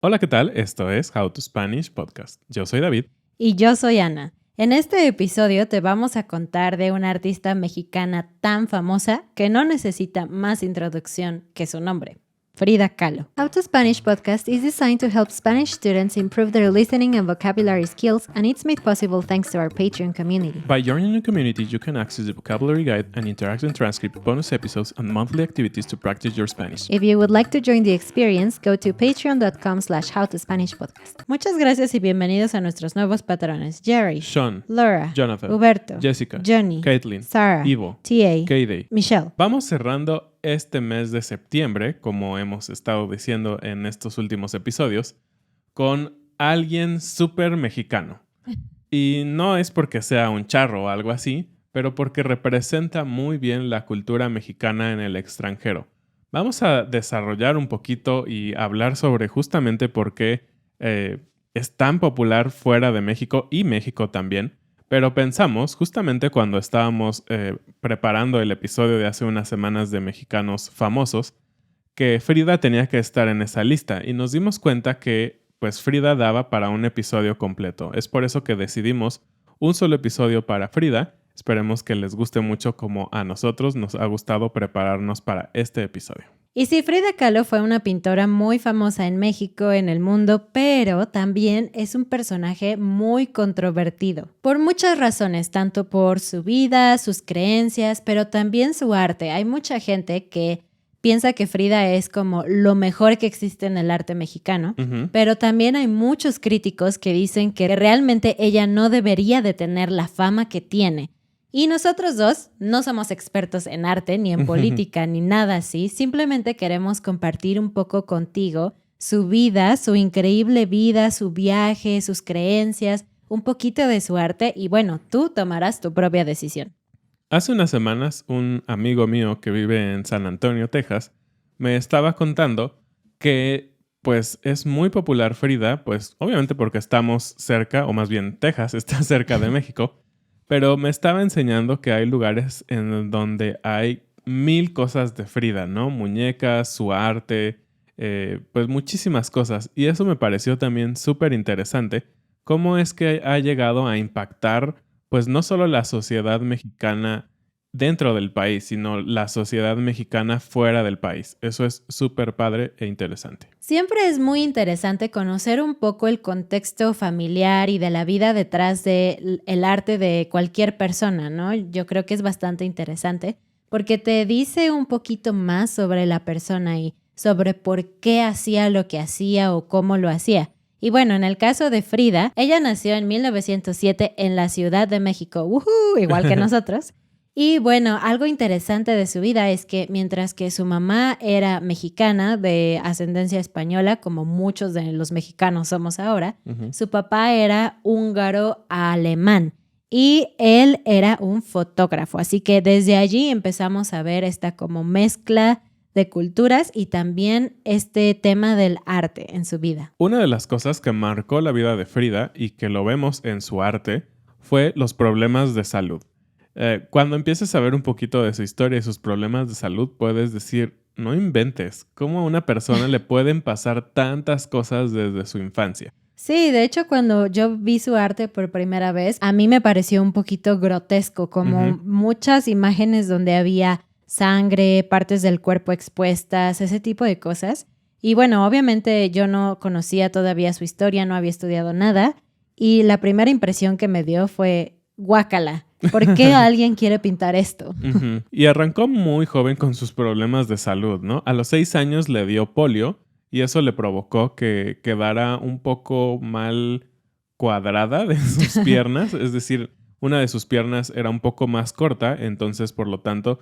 Hola, ¿qué tal? Esto es How to Spanish Podcast. Yo soy David. Y yo soy Ana. En este episodio te vamos a contar de una artista mexicana tan famosa que no necesita más introducción que su nombre, Frida Kahlo. How to Spanish Podcast is designed to help Spanish students improve their listening and vocabulary skills, and it's made possible thanks to our Patreon community. By joining the community, you can access the vocabulary guide and interactive transcript, bonus episodes, and monthly activities to practice your Spanish. If you would like to join the experience, go to patreon.com/howtospanishpodcast. Muchas gracias y bienvenidos a nuestros nuevos patrones: Jerry, Sean, Laura, Jonathan, Huberto, Jessica, Johnny, Caitlin, Sarah, Ivo, T.A., Kayday. Michelle. Vamos cerrando este mes de septiembre, como hemos estado diciendo en estos últimos episodios, con alguien súper mexicano. Y no es porque sea un charro o algo así, pero porque representa muy bien la cultura mexicana en el extranjero. Vamos a desarrollar un poquito y hablar sobre justamente por qué es tan popular fuera de México y México también. Pero pensamos, justamente cuando estábamos preparando el episodio de hace unas semanas de mexicanos famosos, que Frida tenía que estar en esa lista y nos dimos cuenta que pues Frida daba para un episodio completo. Es por eso que decidimos un solo episodio para Frida. Esperemos que les guste mucho como a nosotros nos ha gustado prepararnos para este episodio. Y sí, Frida Kahlo fue una pintora muy famosa en México, en el mundo, pero también es un personaje muy controvertido. Por muchas razones, tanto por su vida, sus creencias, pero también su arte. Hay mucha gente que piensa que Frida es como lo mejor que existe en el arte mexicano, pero también hay muchos críticos que dicen que realmente ella no debería de tener la fama que tiene. Y nosotros dos no somos expertos en arte, ni en política, ni nada así. Simplemente queremos compartir un poco contigo su vida, su increíble vida, su viaje, sus creencias, un poquito de su arte y bueno, tú tomarás tu propia decisión. Hace unas semanas, un amigo mío que vive en San Antonio, Texas, me estaba contando que pues es muy popular Frida, pues obviamente porque estamos cerca, o más bien Texas está cerca de México. Pero me estaba enseñando que hay lugares en donde hay 1000 cosas de Frida, ¿no? Muñecas, su arte, pues muchísimas cosas. Y eso me pareció también súper interesante. Cómo es que ha llegado a impactar, pues no solo la sociedad mexicana dentro del país, sino la sociedad mexicana fuera del país. Eso es súper padre e interesante. Siempre es muy interesante conocer un poco el contexto familiar y de la vida detrás del arte de cualquier persona, ¿no? Yo creo que es bastante interesante porque te dice un poquito más sobre la persona y sobre por qué hacía lo que hacía o cómo lo hacía. Y bueno, en el caso de Frida, ella nació en 1907 en la Ciudad de México, ¡woohoo! Igual que nosotros. Y bueno, algo interesante de su vida es que mientras que su mamá era mexicana de ascendencia española, como muchos de los mexicanos somos ahora, su papá era húngaro-alemán y él era un fotógrafo. Así que desde allí empezamos a ver esta como mezcla de culturas y también este tema del arte en su vida. Una de las cosas que marcó la vida de Frida y que lo vemos en su arte fue los problemas de salud. Cuando empieces a ver un poquito de su historia y sus problemas de salud, puedes decir, no inventes, ¿cómo a una persona le pueden pasar tantas cosas desde su infancia? Sí, de hecho, cuando yo vi su arte por primera vez, a mí me pareció un poquito grotesco, como muchas imágenes donde había sangre, partes del cuerpo expuestas, ese tipo de cosas. Y bueno, obviamente yo no conocía todavía su historia, no había estudiado nada. Y la primera impresión que me dio fue, guácala. ¿Por qué alguien quiere pintar esto? Y arrancó muy joven con sus problemas de salud, ¿no? A los 6 años le dio polio y eso le provocó que quedara un poco mal cuadrada de sus piernas. Es decir, una de sus piernas era un poco más corta, entonces por lo tanto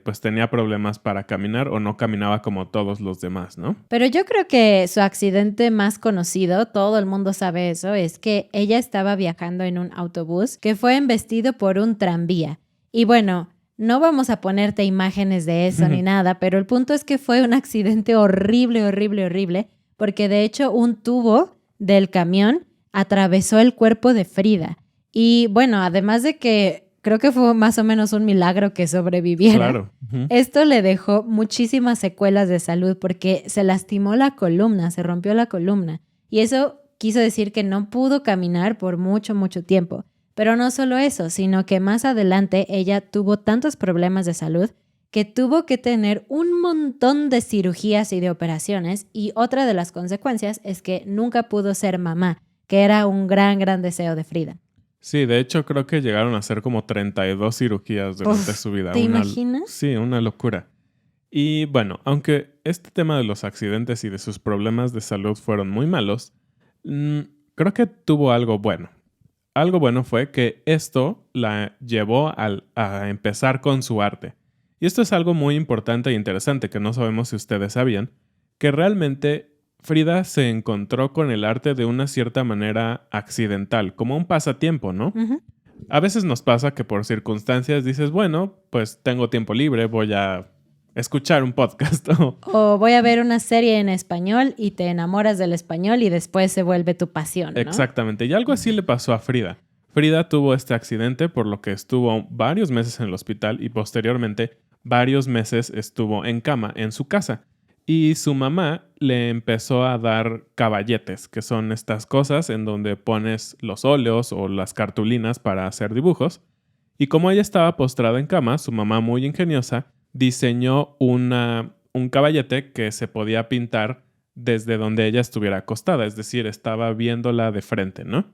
pues tenía problemas para caminar o no caminaba como todos los demás, ¿no? Pero yo creo que su accidente más conocido, todo el mundo sabe eso, es que ella estaba viajando en un autobús que fue embestido por un tranvía. Y bueno, no vamos a ponerte imágenes de eso ni nada, pero el punto es que fue un accidente horrible, horrible, horrible, porque de hecho un tubo del camión atravesó el cuerpo de Frida. Y bueno, además de que creo que fue más o menos un milagro que sobreviviera. Claro. Uh-huh. Esto le dejó muchísimas secuelas de salud porque se lastimó la columna, se rompió la columna. Y eso quiso decir que no pudo caminar por mucho, mucho tiempo. Pero no solo eso, sino que más adelante ella tuvo tantos problemas de salud que tuvo que tener un montón de cirugías y de operaciones, y otra de las consecuencias es que nunca pudo ser mamá, que era un gran, gran deseo de Frida. Sí, de hecho creo que llegaron a hacer como 32 cirugías durante su vida. ¿Te imaginas? Sí, una locura. Y bueno, aunque este tema de los accidentes y de sus problemas de salud fueron muy malos, creo que tuvo algo bueno. Algo bueno fue que esto la llevó a empezar con su arte. Y esto es algo muy importante e interesante que no sabemos si ustedes sabían, que realmente Frida se encontró con el arte de una cierta manera accidental, como un pasatiempo, ¿no? Uh-huh. A veces nos pasa que por circunstancias dices, bueno, pues tengo tiempo libre, voy a escuchar un podcast. O voy a ver una serie en español y te enamoras del español y después se vuelve tu pasión, ¿no? Exactamente. Y algo así le pasó a Frida. Frida tuvo este accidente por lo que estuvo varios meses en el hospital y posteriormente varios meses estuvo en cama en su casa. Y su mamá le empezó a dar caballetes, que son estas cosas en donde pones los óleos o las cartulinas para hacer dibujos. Y como ella estaba postrada en cama, su mamá, muy ingeniosa, diseñó un caballete que se podía pintar desde donde ella estuviera acostada, es decir, estaba viéndola de frente, ¿no?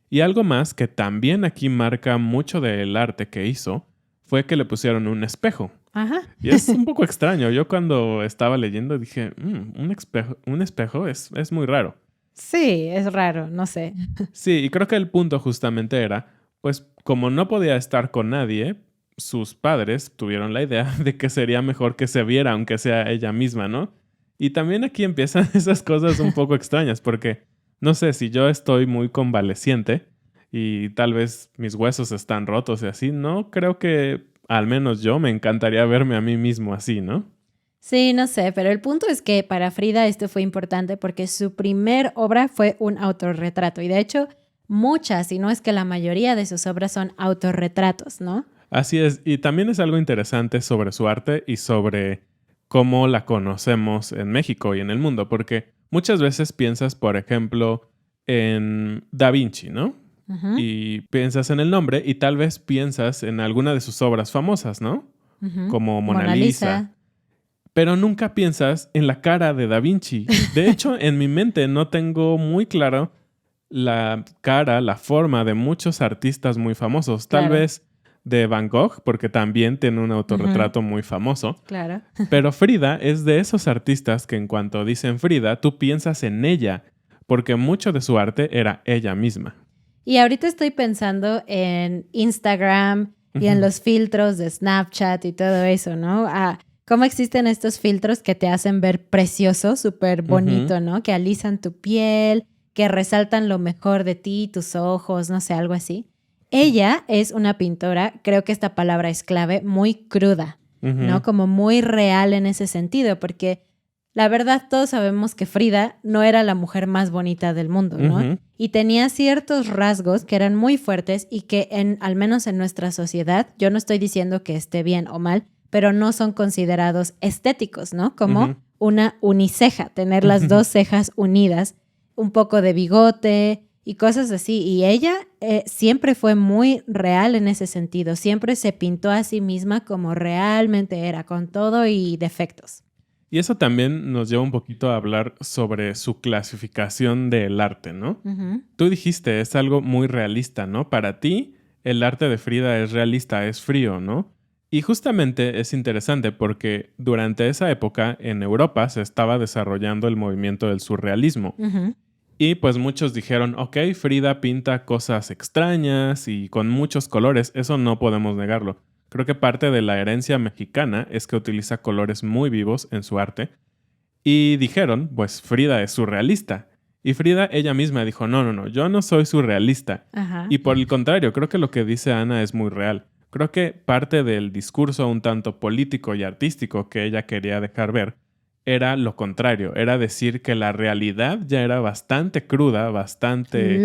Y algo más que también aquí marca mucho del arte que hizo fue que le pusieron un espejo. Ajá. Y es un poco extraño. Yo cuando estaba leyendo dije, un espejo es muy raro. Sí, es raro, no sé. Sí, y creo que el punto justamente era, pues como no podía estar con nadie, sus padres tuvieron la idea de que sería mejor que se viera, aunque sea ella misma, ¿no? Y también aquí empiezan esas cosas un poco extrañas, porque no sé, si yo estoy muy convaleciente y tal vez mis huesos están rotos y así, no creo que, al menos yo, me encantaría verme a mí mismo así, ¿no? Sí, no sé, pero el punto es que para Frida esto fue importante porque su primer obra fue un autorretrato. Y de hecho, muchas, si no es que la mayoría de sus obras son autorretratos, ¿no? Así es, y también es algo interesante sobre su arte y sobre cómo la conocemos en México y en el mundo, porque muchas veces piensas, por ejemplo, en Da Vinci, ¿no? Uh-huh. Y piensas en el nombre y tal vez piensas en alguna de sus obras famosas, ¿no? Uh-huh. Como Mona Lisa. Pero nunca piensas en la cara de Da Vinci. De hecho, en mi mente no tengo muy claro la cara, la forma de muchos artistas muy famosos. Tal Claro. vez de Van Gogh, porque también tiene un autorretrato muy famoso. Claro. Pero Frida es de esos artistas que en cuanto dicen Frida, tú piensas en ella, porque mucho de su arte era ella misma. Y ahorita estoy pensando en Instagram y en los filtros de Snapchat y todo eso, ¿no? Cómo existen estos filtros que te hacen ver precioso, súper bonito, ¿no? Que alisan tu piel, que resaltan lo mejor de ti, tus ojos, no sé, algo así. Ella es una pintora, creo que esta palabra es clave, muy cruda, ¿no? Como muy real en ese sentido, porque la verdad todos sabemos que Frida no era la mujer más bonita del mundo, ¿no? Y tenía ciertos rasgos que eran muy fuertes y que al menos en nuestra sociedad, yo no estoy diciendo que esté bien o mal, pero no son considerados estéticos, ¿no? Como una uniceja, tener las dos cejas unidas, un poco de bigote y cosas así. Y ella siempre fue muy real en ese sentido. Siempre se pintó a sí misma como realmente era, con todo y defectos. Y eso también nos lleva un poquito a hablar sobre su clasificación del arte, ¿no? Tú dijiste, es algo muy realista, ¿no? Para ti, el arte de Frida es realista, es frío, ¿no? Y justamente es interesante porque durante esa época en Europa se estaba desarrollando el movimiento del surrealismo. Y pues muchos dijeron, ok, Frida pinta cosas extrañas y con muchos colores, eso no podemos negarlo. Creo que parte de la herencia mexicana es que utiliza colores muy vivos en su arte. Y dijeron, pues Frida es surrealista. Y Frida ella misma dijo, no, yo no soy surrealista. Y por el contrario, creo que lo que dice Ana es muy real. Creo que parte del discurso un tanto político y artístico que ella quería dejar ver era lo contrario, era decir que la realidad ya era bastante cruda, bastante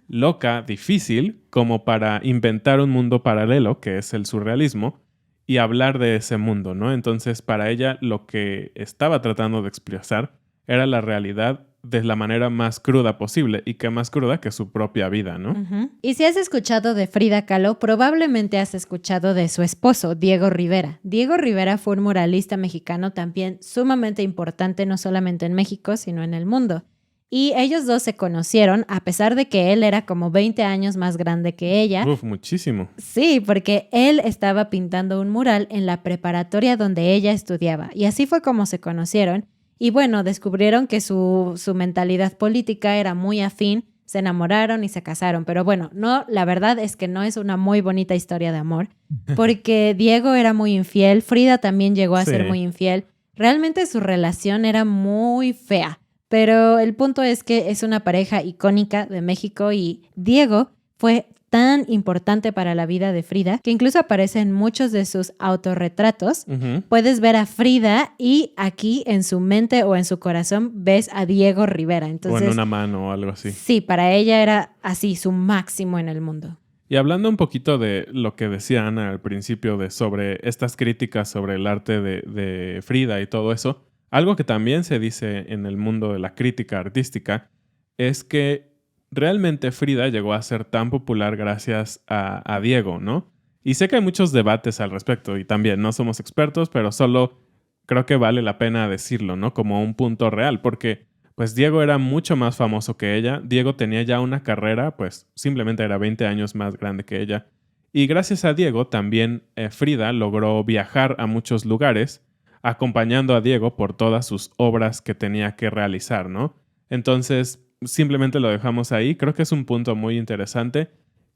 loca, difícil, como para inventar un mundo paralelo, que es el surrealismo, y hablar de ese mundo, ¿no? Entonces, para ella, lo que estaba tratando de expresar era la realidad de la manera más cruda posible, y qué más cruda que su propia vida, ¿no? Uh-huh. Y si has escuchado de Frida Kahlo, probablemente has escuchado de su esposo, Diego Rivera. Diego Rivera fue un muralista mexicano también sumamente importante, no solamente en México, sino en el mundo. Y ellos dos se conocieron a pesar de que él era como 20 años más grande que ella. Uf, muchísimo. Sí, porque él estaba pintando un mural en la preparatoria donde ella estudiaba. Y así fue como se conocieron. Y bueno, descubrieron que su mentalidad política era muy afín, se enamoraron y se casaron. Pero bueno, no, la verdad es que no es una muy bonita historia de amor, porque Diego era muy infiel, Frida también llegó a ser muy infiel. Realmente su relación era muy fea, pero el punto es que es una pareja icónica de México y Diego fue tan importante para la vida de Frida que incluso aparece en muchos de sus autorretratos. Uh-huh. Puedes ver a Frida y aquí en su mente o en su corazón ves a Diego Rivera. Entonces, o en una mano o algo así. Sí, para ella era así su máximo en el mundo. Y hablando un poquito de lo que decía Ana al principio sobre estas críticas sobre el arte de Frida y todo eso, algo que también se dice en el mundo de la crítica artística es que realmente Frida llegó a ser tan popular gracias a Diego, ¿no? Y sé que hay muchos debates al respecto y también no somos expertos, pero solo creo que vale la pena decirlo, ¿no? Como un punto real, porque pues Diego era mucho más famoso que ella. Diego tenía ya una carrera, pues simplemente era 20 años más grande que ella. Y gracias a Diego también Frida logró viajar a muchos lugares, acompañando a Diego por todas sus obras que tenía que realizar, ¿no? Entonces, simplemente lo dejamos ahí. Creo que es un punto muy interesante.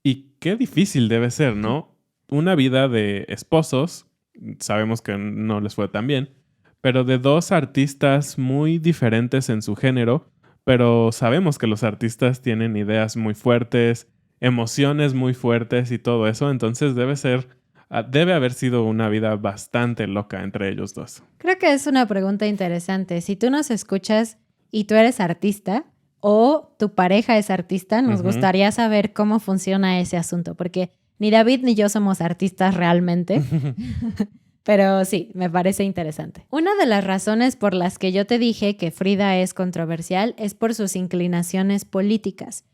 Y qué difícil debe ser, ¿no? Una vida de esposos, sabemos que no les fue tan bien, pero de dos artistas muy diferentes en su género, pero sabemos que los artistas tienen ideas muy fuertes, emociones muy fuertes y todo eso, entonces debe haber sido una vida bastante loca entre ellos dos. Creo que es una pregunta interesante. Si tú nos escuchas y tú eres artista o tu pareja es artista, nos gustaría saber cómo funciona ese asunto, porque ni David ni yo somos artistas realmente. Pero sí, me parece interesante. Una de las razones por las que yo te dije que Frida es controversial es por sus inclinaciones políticas.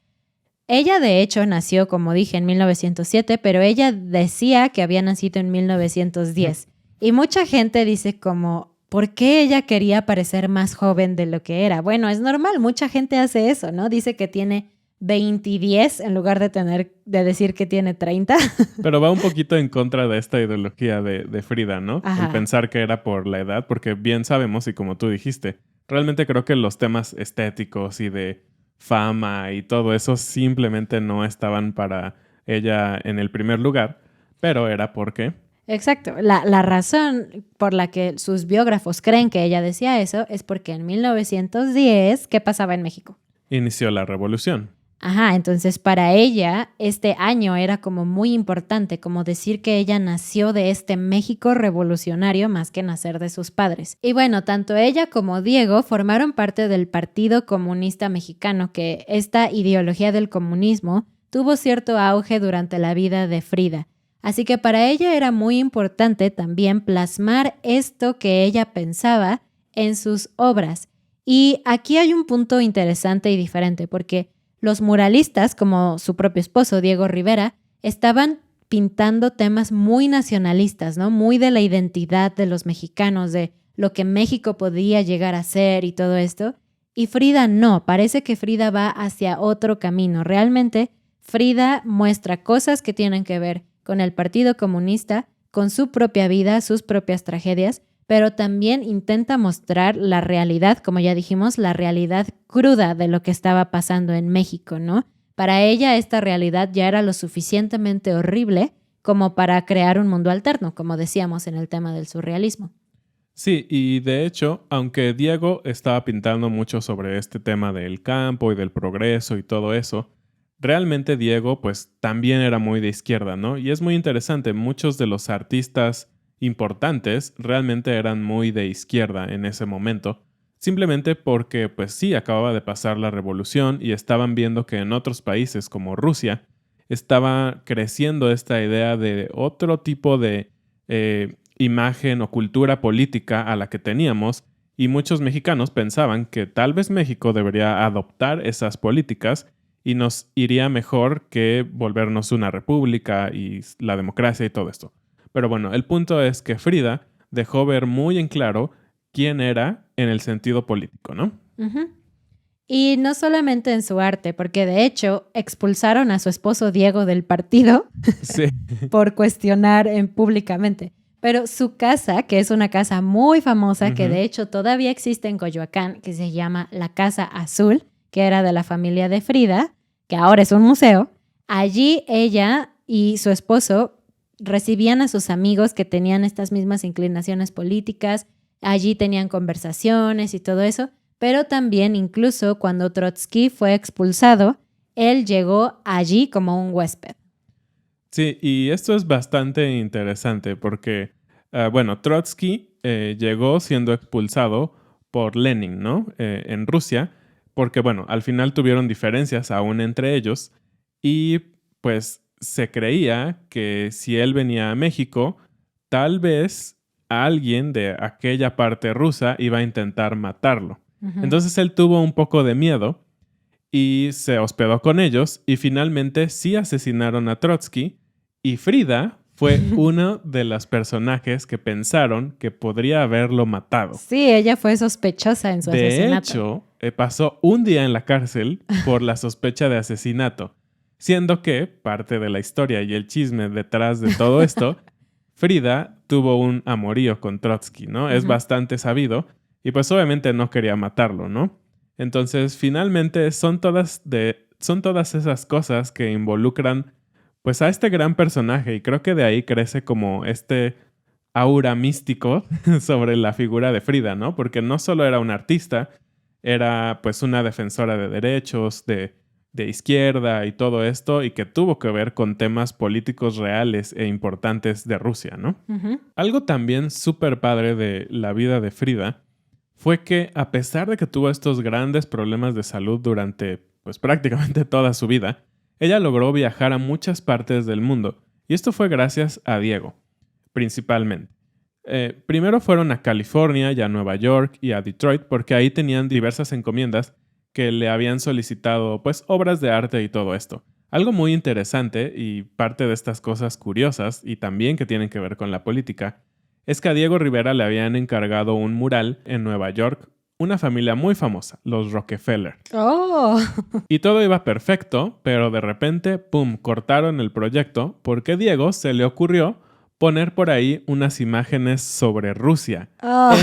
Ella, de hecho, nació, como dije, en 1907, pero ella decía que había nacido en 1910. Y mucha gente dice como, ¿por qué ella quería parecer más joven de lo que era? Bueno, es normal, mucha gente hace eso, ¿no? Dice que tiene 20 y 10 en lugar de decir que tiene 30. Pero va un poquito en contra de esta ideología de Frida, ¿no? Ajá. El pensar que era por la edad, porque bien sabemos, y como tú dijiste, realmente creo que los temas estéticos y de fama y todo eso simplemente no estaban para ella en el primer lugar, pero era porque... Exacto. La razón por la que sus biógrafos creen que ella decía eso es porque en 1910, ¿qué pasaba en México? Inició la revolución. Ajá, entonces para ella este año era como muy importante, como decir que ella nació de este México revolucionario más que nacer de sus padres. Y bueno, tanto ella como Diego formaron parte del Partido Comunista Mexicano, que esta ideología del comunismo tuvo cierto auge durante la vida de Frida. Así que para ella era muy importante también plasmar esto que ella pensaba en sus obras. Y aquí hay un punto interesante y diferente, porque los muralistas, como su propio esposo, Diego Rivera, estaban pintando temas muy nacionalistas, ¿no? Muy de la identidad de los mexicanos, de lo que México podía llegar a ser y todo esto. Y Frida no, parece que Frida va hacia otro camino. Realmente, Frida muestra cosas que tienen que ver con el Partido Comunista, con su propia vida, sus propias tragedias, pero también intenta mostrar la realidad, como ya dijimos, la realidad cruda de lo que estaba pasando en México, ¿no? Para ella esta realidad ya era lo suficientemente horrible como para crear un mundo alterno, como decíamos en el tema del surrealismo. Sí, y de hecho, aunque Diego estaba pintando mucho sobre este tema del campo y del progreso y todo eso, realmente Diego pues también era muy de izquierda, ¿no? Y es muy interesante, muchos de los artistas importantes realmente eran muy de izquierda en ese momento, simplemente porque pues sí, acababa de pasar la revolución y estaban viendo que en otros países como Rusia estaba creciendo esta idea de otro tipo de imagen o cultura política a la que teníamos, y muchos mexicanos pensaban que tal vez México debería adoptar esas políticas y nos iría mejor que volvernos una república y la democracia y todo esto. Pero bueno, el punto es que Frida dejó ver muy en claro quién era en el sentido político, ¿no? Uh-huh. Y no solamente en su arte, porque de hecho expulsaron a su esposo Diego del partido Sí. por cuestionar públicamente. Pero su casa, que es una casa muy famosa, que de hecho todavía existe en Coyoacán, que se llama la Casa Azul, que era de la familia de Frida, que ahora es un museo, allí ella y su esposo recibían a sus amigos que tenían estas mismas inclinaciones políticas, allí tenían conversaciones y todo eso, pero también incluso cuando Trotsky fue expulsado, él llegó allí como un huésped. Sí, y esto es bastante interesante porque, bueno, Trotsky llegó siendo expulsado por Lenin, ¿no? En Rusia, porque, bueno, al final tuvieron diferencias aún entre ellos y pues se creía que si él venía a México, tal vez alguien de aquella parte rusa iba a intentar matarlo. Uh-huh. Entonces él tuvo un poco de miedo y se hospedó con ellos y finalmente sí asesinaron a Trotsky y Frida fue uno de los personajes que pensaron que podría haberlo matado. Sí, ella fue sospechosa en su asesinato. De hecho, pasó un día en la cárcel por la sospecha de asesinato, siendo que parte de la historia y el chisme detrás de todo esto, Frida tuvo un amorío con Trotsky, ¿no? Es bastante sabido y pues obviamente no quería matarlo, ¿no? Entonces, finalmente son todas esas cosas que involucran pues a este gran personaje y creo que de ahí crece como este aura místico sobre la figura de Frida, ¿no? Porque no solo era una artista, era pues una defensora de derechos, de izquierda y todo esto, y que tuvo que ver con temas políticos reales e importantes de Rusia, ¿no? Uh-huh. Algo también súper padre de la vida de Frida fue que a pesar de que tuvo estos grandes problemas de salud durante pues prácticamente toda su vida, ella logró viajar a muchas partes del mundo y esto fue gracias a Diego, principalmente. Primero fueron a California y a Nueva York y a Detroit porque ahí tenían diversas encomiendas que le habían solicitado pues obras de arte y todo esto. Algo muy interesante y parte de estas cosas curiosas y también que tienen que ver con la política es que a Diego Rivera le habían encargado un mural en Nueva York, una familia muy famosa, los Rockefeller. ¡Oh! Y todo iba perfecto, pero de repente, ¡pum!, cortaron el proyecto porque Diego se le ocurrió poner por ahí unas imágenes sobre Rusia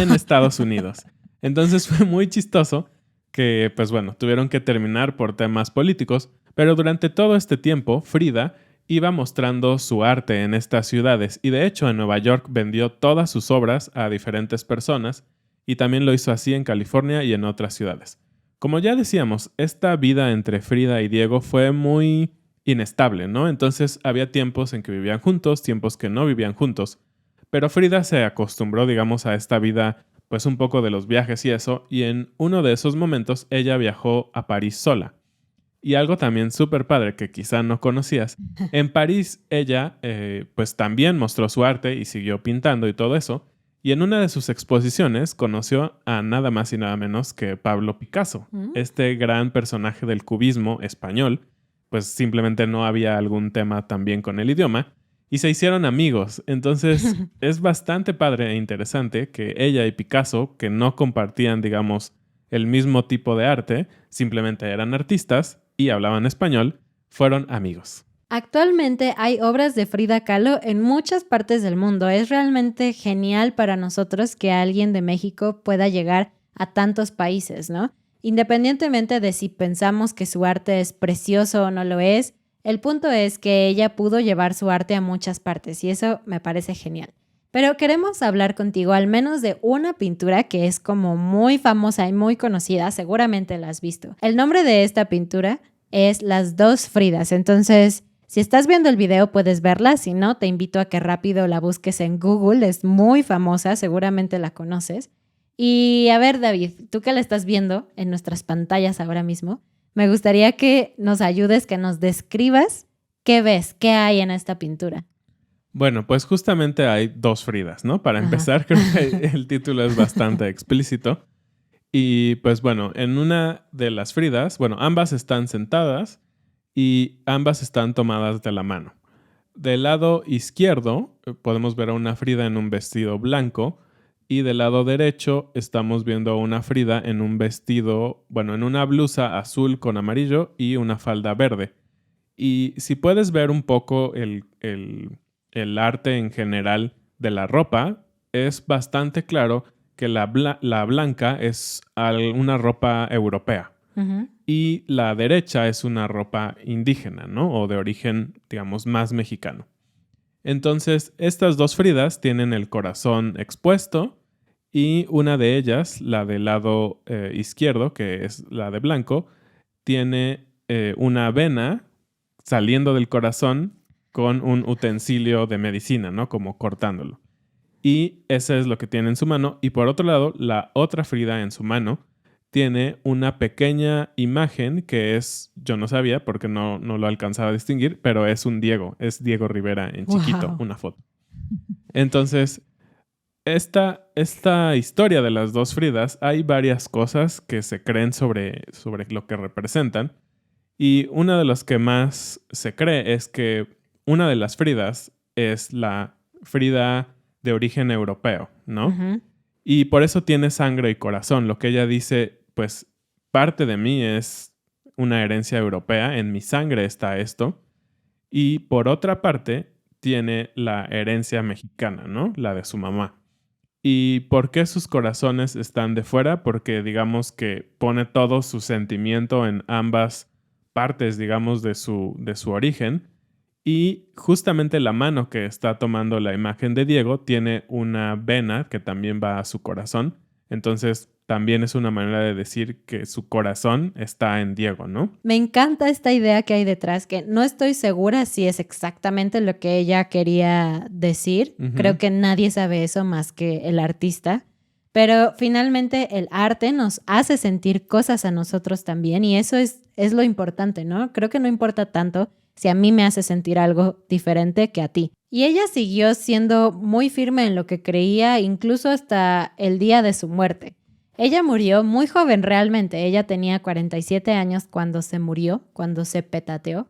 en Estados Unidos. Entonces fue muy chistoso que, pues bueno, tuvieron que terminar por temas políticos, pero durante todo este tiempo, Frida iba mostrando su arte en estas ciudades y de hecho en Nueva York vendió todas sus obras a diferentes personas y también lo hizo así en California y en otras ciudades. Como ya decíamos, esta vida entre Frida y Diego fue muy inestable, ¿no? Entonces había tiempos en que vivían juntos, tiempos que no vivían juntos, pero Frida se acostumbró, digamos, a esta vida, pues un poco de los viajes y eso, y en uno de esos momentos ella viajó a París sola. Y algo también súper padre que quizá no conocías, en París ella pues también mostró su arte y siguió pintando y todo eso, y en una de sus exposiciones conoció a nada más y nada menos que Pablo Picasso, este gran personaje del cubismo español, pues simplemente no había algún tema también con el idioma, y se hicieron amigos. Entonces es bastante padre e interesante que ella y Picasso, que no compartían, digamos, el mismo tipo de arte, simplemente eran artistas y hablaban español, fueron amigos. Actualmente hay obras de Frida Kahlo en muchas partes del mundo. Es realmente genial para nosotros que alguien de México pueda llegar a tantos países, ¿no? Independientemente de si pensamos que su arte es precioso o no lo es, el punto es que ella pudo llevar su arte a muchas partes y eso me parece genial. Pero queremos hablar contigo al menos de una pintura que es como muy famosa y muy conocida, seguramente la has visto. El nombre de esta pintura es Las dos Fridas, entonces Si estás viendo el video puedes verla, si no, te invito a que rápido la busques en Google, es muy famosa, seguramente la conoces. Y a ver, David, tú que la estás viendo en nuestras pantallas ahora mismo, me gustaría que nos ayudes, que nos describas qué ves, qué hay en esta pintura. Bueno, pues justamente hay 2 Fridas, ¿no? Para empezar, creo que el título es bastante explícito. Y pues bueno, en una de las Fridas, bueno, ambas están sentadas y ambas están tomadas de la mano. Del lado izquierdo podemos ver a una Frida en un vestido blanco y del lado derecho estamos viendo a una Frida en un vestido, bueno, en una blusa azul con amarillo y una falda verde. Y si puedes ver un poco el arte en general de la ropa, es bastante claro que la blanca es una ropa europea. Uh-huh. Y la derecha es una ropa indígena, ¿no? O de origen, digamos, más mexicano. Entonces, estas 2 Fridas tienen el corazón expuesto y una de ellas, la del lado izquierdo, que es la de blanco, tiene una vena saliendo del corazón con un utensilio de medicina, ¿no? Como cortándolo. Y eso es lo que tiene en su mano. Y por otro lado, la otra Frida en su mano tiene una pequeña imagen que es, yo no sabía porque no lo alcanzaba a distinguir, pero es un Diego, es Diego Rivera en chiquito, una foto. Entonces, esta historia de las 2 Fridas, hay varias cosas que se creen sobre lo que representan. Y una de las que más se cree es que una de las Fridas es la Frida de origen europeo, ¿no? Uh-huh. Y por eso tiene sangre y corazón. Lo que ella dice, pues parte de mí es una herencia europea, en mi sangre está esto. Y por otra parte, tiene la herencia mexicana, ¿no? La de su mamá. ¿Y por qué sus corazones están de fuera? Porque digamos que pone todo su sentimiento en ambas partes, digamos, de su origen. Y justamente la mano que está tomando la imagen de Diego tiene una vena que también va a su corazón. Entonces, también es una manera de decir que su corazón está en Diego, ¿no? Me encanta esta idea que hay detrás, que no estoy segura si es exactamente lo que ella quería decir. Uh-huh. Creo que nadie sabe eso más que el artista. Pero finalmente el arte nos hace sentir cosas a nosotros también y eso es lo importante, ¿no? Creo que no importa tanto si a mí me hace sentir algo diferente que a ti. Y ella siguió siendo muy firme en lo que creía, incluso hasta el día de su muerte. Ella murió muy joven realmente. Ella tenía 47 años cuando se murió, cuando se petateó.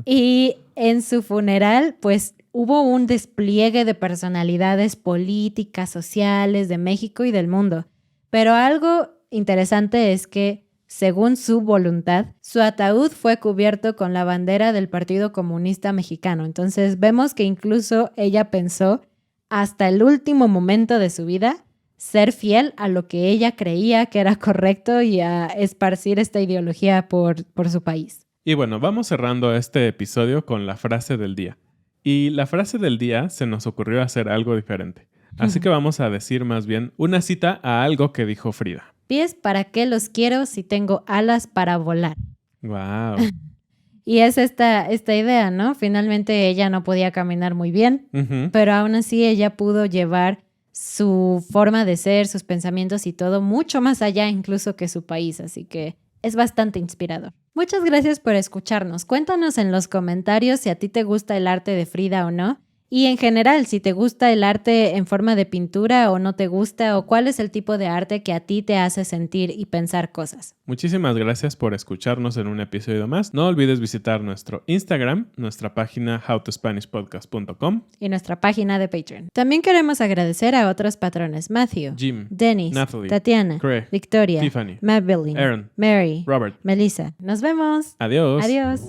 Y en su funeral, pues hubo un despliegue de personalidades políticas, sociales de México y del mundo. Pero algo interesante es que, según su voluntad, su ataúd fue cubierto con la bandera del Partido Comunista Mexicano. Entonces vemos que incluso ella pensó hasta el último momento de su vida ser fiel a lo que ella creía que era correcto y a esparcir esta ideología por su país. Y bueno, vamos cerrando este episodio con la frase del día. Y la frase del día se nos ocurrió hacer algo diferente. Así que vamos a decir más bien una cita a algo que dijo Frida. ¿Pies para qué los quiero si tengo alas para volar? ¡Wow! Y es esta idea, ¿no? Finalmente ella no podía caminar muy bien, Uh-huh. pero aún así ella pudo llevar su forma de ser, sus pensamientos y todo mucho más allá incluso que su país. Así que es bastante inspirador. Muchas gracias por escucharnos. Cuéntanos en los comentarios si a ti te gusta el arte de Frida o no. Y en general, si te gusta el arte en forma de pintura o no te gusta, o cuál es el tipo de arte que a ti te hace sentir y pensar cosas. Muchísimas gracias por escucharnos en un episodio más. No olvides visitar nuestro Instagram, nuestra página howtospanishpodcast.com y nuestra página de Patreon. También queremos agradecer a otros patrones: Matthew, Jim, Dennis, Natalie, Tatiana, Craig, Victoria, Tiffany, Matt Billing, Aaron, Mary, Robert. Melissa. Nos vemos. Adiós. Adiós.